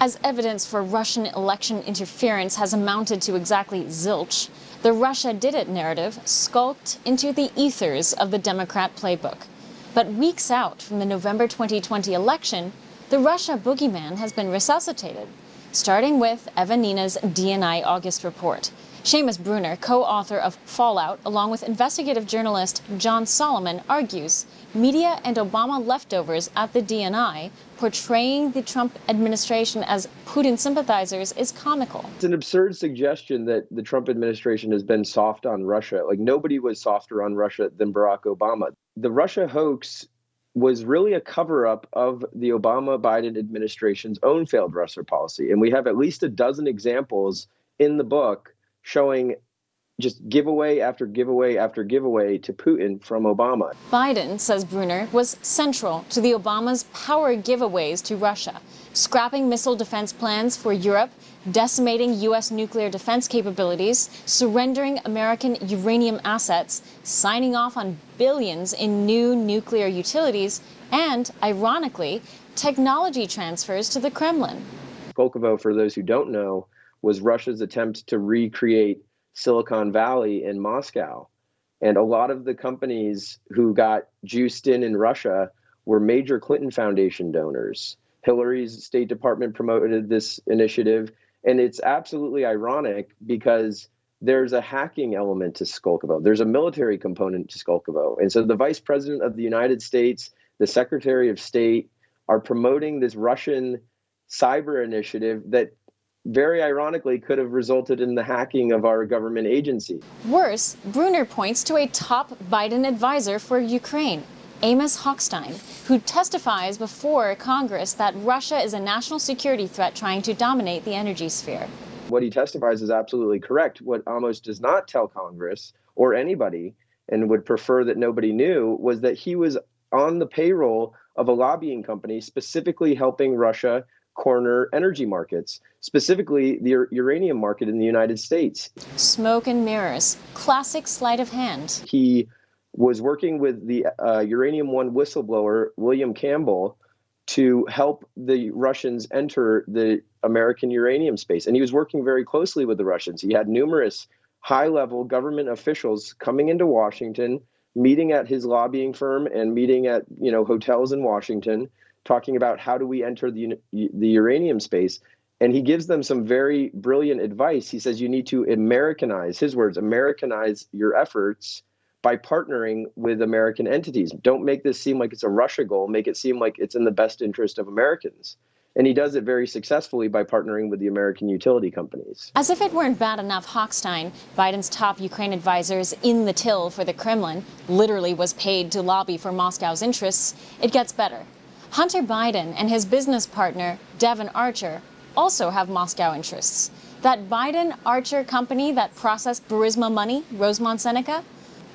As evidence for Russian election interference has amounted to exactly zilch, the Russia did it narrative skulked into the ethers of the Democrat playbook. But weeks out from the November 2020 election, the Russia boogeyman has been resuscitated, starting with Eva Nina's DNI August report. Seamus Bruner, co-author of Fallout, along with investigative journalist John Solomon, argues media and Obama leftovers at the DNI portraying the Trump administration as Putin sympathizers is comical. It's an absurd suggestion that the Trump administration has been soft on Russia. Like, nobody was softer on Russia than Barack Obama. The Russia hoax was really a cover-up of the Obama-Biden administration's own failed Russia policy. And we have at least a dozen examples in the book showing just giveaway after giveaway after giveaway to Putin from Obama. Biden, says Bruner, was central to the Obama's power giveaways to Russia, scrapping missile defense plans for Europe, decimating U.S. nuclear defense capabilities, surrendering American uranium assets, signing off on billions in new nuclear utilities, and, ironically, technology transfers to the Kremlin. Skolkovo, for those who don't know, was Russia's attempt to recreate Silicon Valley in Moscow. And a lot of the companies who got juiced in Russia were major Clinton Foundation donors. Hillary's State Department promoted this initiative. And it's absolutely ironic because there's a hacking element to Skolkovo. There's a military component to Skolkovo. And so the Vice President of the United States, the Secretary of State are promoting this Russian cyber initiative that very ironically could have resulted in the hacking of our government agency. Worse, Bruner points to a top Biden advisor for Ukraine, Amos Hochstein, who testifies before Congress that Russia is a national security threat trying to dominate the energy sphere. What he testifies is absolutely correct. What Amos does not tell Congress or anybody, and would prefer that nobody knew, was that he was on the payroll of a lobbying company specifically helping Russia corner energy markets, specifically the uranium market in the United States. Smoke and mirrors, classic sleight of hand. He was working with the Uranium One whistleblower, William Campbell, to help the Russians enter the American uranium space. And he was working very closely with the Russians. He had numerous high-level government officials coming into Washington, meeting at his lobbying firm and meeting at hotels in Washington, talking about how do we enter the uranium space. And he gives them some very brilliant advice. He says you need to Americanize, his words, Americanize your efforts by partnering with American entities. Don't make this seem like it's a Russia goal. Make it seem like it's in the best interest of Americans. And he does it very successfully by partnering with the American utility companies. As if it weren't bad enough, Hochstein, Biden's top Ukraine advisors in the till for the Kremlin, literally was paid to lobby for Moscow's interests. It gets better. Hunter Biden and his business partner, Devon Archer, also have Moscow interests. That Biden-Archer company that processed Burisma money, Rosemont Seneca?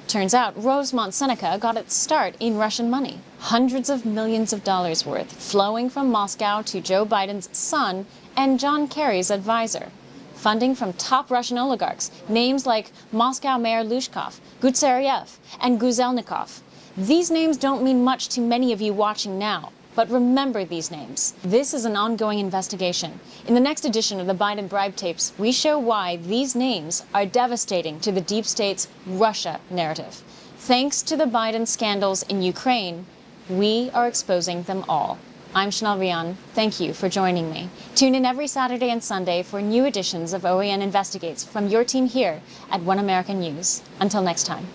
Turns out Rosemont Seneca got its start in Russian money. Hundreds of millions of dollars worth flowing from Moscow to Joe Biden's son and John Kerry's advisor. Funding from top Russian oligarchs, names like Moscow Mayor Lushkov, Gutseriev, and Guzelnikov. These names don't mean much to many of you watching now. But remember these names. This is an ongoing investigation. In the next edition of the Biden Bribe Tapes, we show why these names are devastating to the deep state's Russia narrative. Thanks to the Biden scandals in Ukraine, we are exposing them all. I'm Rion. Thank you for joining me. Tune in every Saturday and Sunday for new editions of OANN Investigates from your team here at One American News. Until next time.